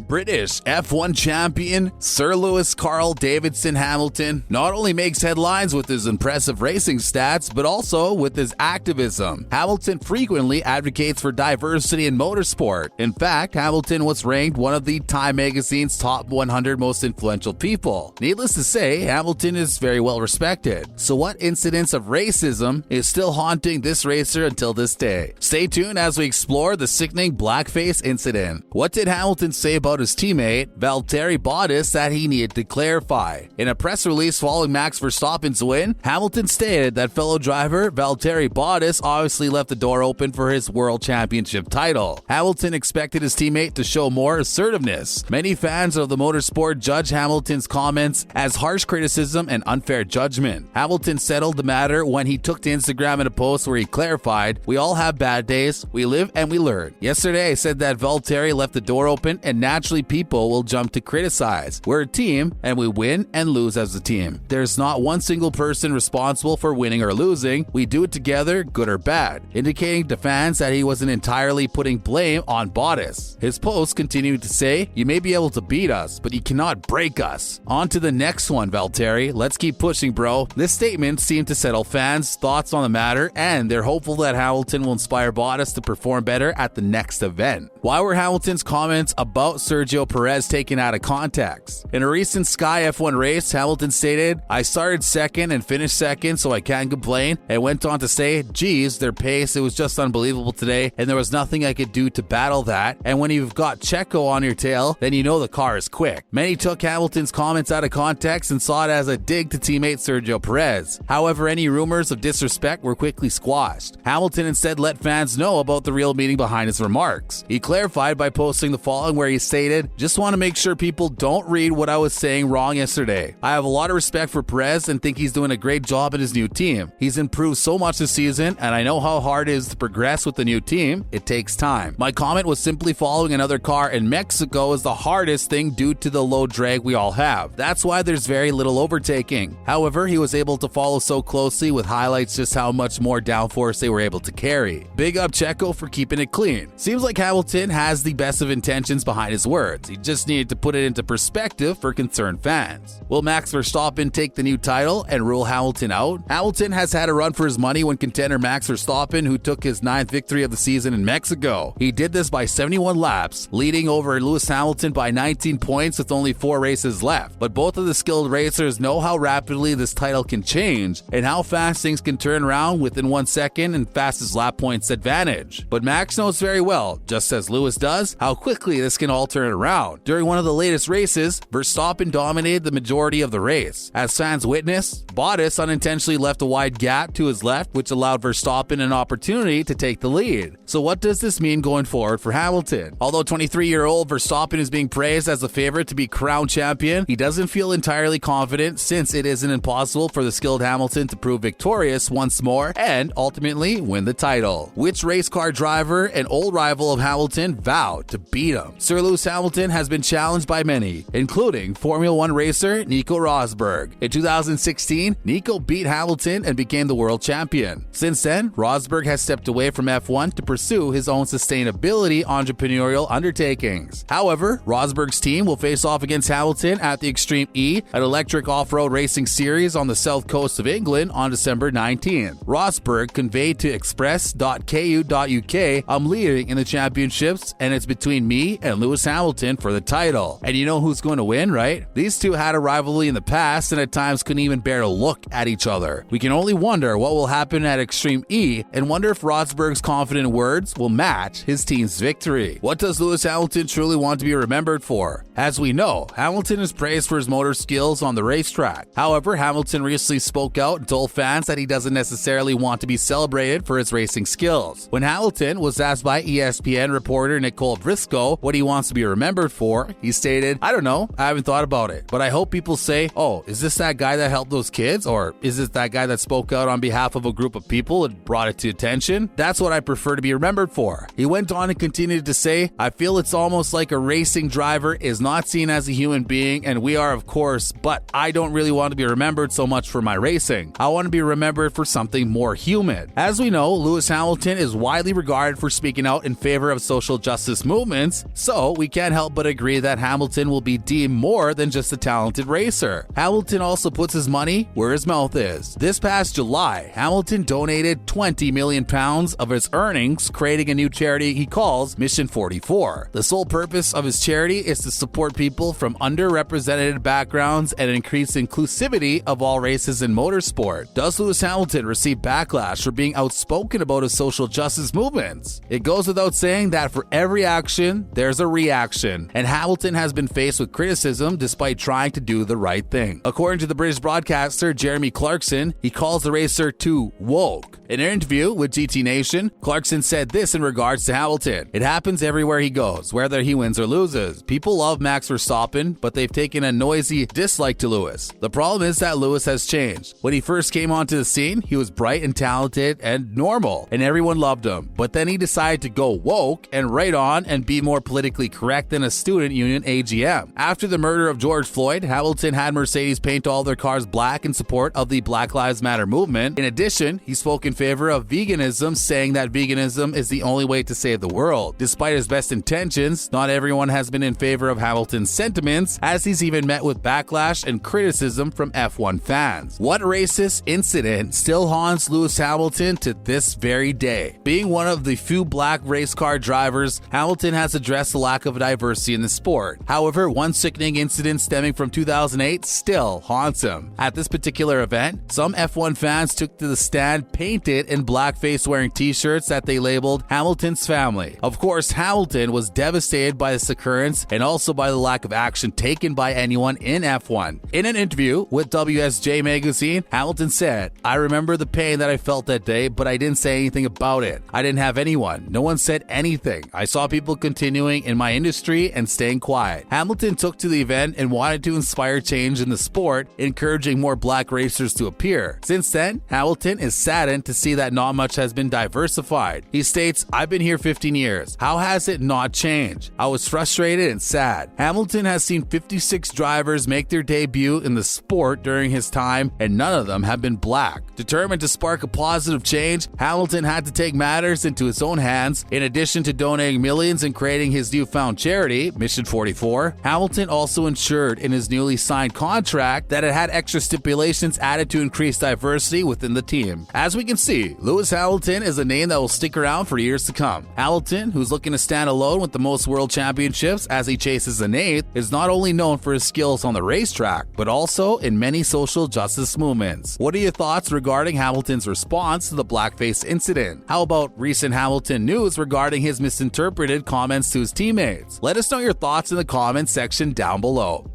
British F1 champion Sir Lewis Carl Davidson Hamilton not only makes headlines with his impressive racing stats, but also with his activism. Hamilton frequently advocates for diversity in motorsport. In fact, Hamilton was ranked one of the Time magazine's top 100 most influential people. Needless to say, Hamilton is very well respected. So what incidents of racism is still haunting this racer until this day? Stay tuned as we explore the sickening Blackface incident. What did Hamilton say about his teammate Valtteri Bottas that he needed to clarify? In a press release following Max Verstappen's win, Hamilton stated that fellow driver Valtteri Bottas obviously left the door open for his world championship title. Hamilton expected his teammate to show more assertiveness. Many fans of the motorsport judge Hamilton's comments as harsh criticism and unfair judgment. Hamilton settled the matter when he took to Instagram in a post where he clarified, "We all have bad days, we live and we learn. Yesterday I said that Valtteri left the door open and naturally people will jump to criticize. We're a team and we win and lose as a team. There's not one single person responsible for winning or losing. We do it together, good or bad," indicating to fans that he wasn't entirely putting blame on Bottas. His post continued to say, "You may be able to beat us, but you cannot break us. On to the next one, Valtteri. Let's keep pushing, bro." This statement seemed to settle fans' thoughts on the matter, and they're hopeful that Hamilton will inspire Bottas to perform better at the next event. Why were Hamilton's comments about Sergio Perez taken out of context? In a recent Sky F1 race, Hamilton stated, "I started second and finished second, so I can't complain," and went on to say, "Geez, their pace, it was just unbelievable today, and there was nothing I could do to battle that. And when you've got Checo on your tail, then you know the car is quick." Many took Hamilton's comments out of context and saw it as a dig to teammate Sergio Perez. However, any rumors of disrespect were quickly squashed. Hamilton instead let fans know about the real meaning behind his remarks. He clarified by posting the following where he stated, "Just want to make sure people don't read what I was saying wrong yesterday. I have a lot of respect for Perez and think he's doing a great job in his new team. He's improved so much this season, and I know how hard it is to progress with the new team. It takes time. My comment was simply following another car in Mexico is the hardest thing due to the low drag we all have. That's why there's very little overtaking." However, he was able to follow so closely with highlights just how much more downforce they were able to carry. Big up Checo for keeping it clean. Seems like Hamilton has the best of intentions behind his words. He just needed to put it into perspective for concerned fans. Will Max Verstappen take the new title and rule Hamilton out? Hamilton has had a run for his money when contender Max Verstappen, who took his 9th victory of the season in Mexico. He did this by 71 laps, leading over Lewis Hamilton by 19 points with only 4 races left. But both of the skilled racers know how rapidly this title can change and how fast things can turn around within 1 second and fastest lap points advantage. But Max knows very well, just as Lewis does, how quickly this can all turn around. During one of the latest races, Verstappen dominated the majority of the race. As fans witnessed, Bottas unintentionally left a wide gap to his left, which allowed Verstappen an opportunity to take the lead. So what does this mean going forward for Hamilton? Although 23-year-old Verstappen is being praised as a favorite to be crowned champion, he doesn't feel entirely confident since it isn't impossible for the skilled Hamilton to prove victorious once more and ultimately win the title. Which race car driver and old rival of Hamilton vowed to beat him? Sir Lewis Hamilton has been challenged by many, including Formula 1 racer Nico Rosberg. In 2016, Nico beat Hamilton and became the world champion. Since then, Rosberg has stepped away from F1 to pursue his own sustainability entrepreneurial undertakings. However, Rosberg's team will face off against Hamilton at the Extreme E, an electric off-road racing series on the south coast of England on December 19th. Rosberg conveyed to express.ku.uk, "I'm leading in the championships and it's between me and Lewis Hamilton for the title. And you know who's going to win, right? These two had a rivalry in the past and at times couldn't even bear to look at each other. We can only wonder what will happen at Extreme E and wonder if Rosberg's confident words will match his team's victory." What does Lewis Hamilton truly want to be remembered for? As we know, Hamilton is praised for his motor skills on the racetrack. However, Hamilton recently spoke out and told fans that he doesn't necessarily want to be celebrated for his racing skills. When Hamilton was asked by ESPN reporter Nicole Briscoe what he wants to be remembered for, he stated, "I don't know, I haven't thought about it, but I hope people say, oh, is this that guy that helped those kids? Or is it that guy that spoke out on behalf of a group of people and brought it to attention? That's what I prefer to be remembered for." He went on and continued to say, "I feel it's almost like a racing driver is not not seen as a human being, and we are, of course, but I don't really want to be remembered so much for my racing. I want to be remembered for something more human. As we know, Lewis Hamilton is widely regarded for speaking out in favor of social justice movements, so we can't help but agree that Hamilton will be deemed more than just a talented racer. Hamilton also puts his money where his mouth is. This past July, Hamilton donated £20 million of his earnings, creating a new charity he calls Mission 44. The sole purpose of his charity is to support people from underrepresented backgrounds and increase inclusivity of all races in motorsport. Does Lewis Hamilton receive backlash for being outspoken about his social justice movements? It goes without saying that for every action, there's a reaction, and Hamilton has been faced with criticism despite trying to do the right thing. According to the British broadcaster Jeremy Clarkson, he calls the racer too woke. In an interview with GT Nation, Clarkson said this in regards to Hamilton: "It happens everywhere he goes, whether he wins or loses. People love Max Verstappen, but they've taken a noisy dislike to Lewis. The problem is that Lewis has changed. When he first came onto the scene, he was bright and talented and normal, and everyone loved him. But then he decided to go woke and right on and be more politically correct than a student union AGM. After the murder of George Floyd, Hamilton had Mercedes paint all their cars black in support of the Black Lives Matter movement. In addition, he spoke in favor of veganism, saying that veganism is the only way to save the world. Despite his best intentions, not everyone has been in favor of Hamilton's sentiments, as he's even met with backlash and criticism from F1 fans. What racist incident still haunts Lewis Hamilton to this very day? Being one of the few black race car drivers, Hamilton has addressed the lack of diversity in the sport. However, one sickening incident stemming from 2008 still haunts him. At this particular event, some F1 fans took to the stand painted in blackface wearing t-shirts that they labeled Hamilton's family. Of course, Hamilton was devastated by this occurrence and also by the lack of action taken by anyone in F1. In an interview with WSJ magazine, Hamilton said, "I remember the pain that I felt that day, but I didn't say anything about it. I didn't have anyone. No one said anything. I saw people continuing in my industry and staying quiet." Hamilton took to the event and wanted to inspire change in the sport, encouraging more black racers to appear. Since then, Hamilton is saddened to see that not much has been diversified. He states, "I've been here 15 years. How has it not changed? I was frustrated and sad." Hamilton has seen 56 drivers make their debut in the sport during his time, and none of them have been black. Determined to spark a positive change, Hamilton had to take matters into his own hands. In addition to donating millions and creating his newfound charity, Mission 44, Hamilton also ensured in his newly signed contract that it had extra stipulations added to increase diversity within the team. As we can see, Lewis Hamilton is a name that will stick around for years to come. Hamilton, who's looking to stand alone with the most world championships as he chases an eighth, is not only known for his skills on the racetrack, but also in many social justice movements. What are your thoughts regarding Hamilton's response to the blackface incident? How about recent Hamilton news regarding his misinterpreted comments to his teammates? Let us know your thoughts in the comments section down below.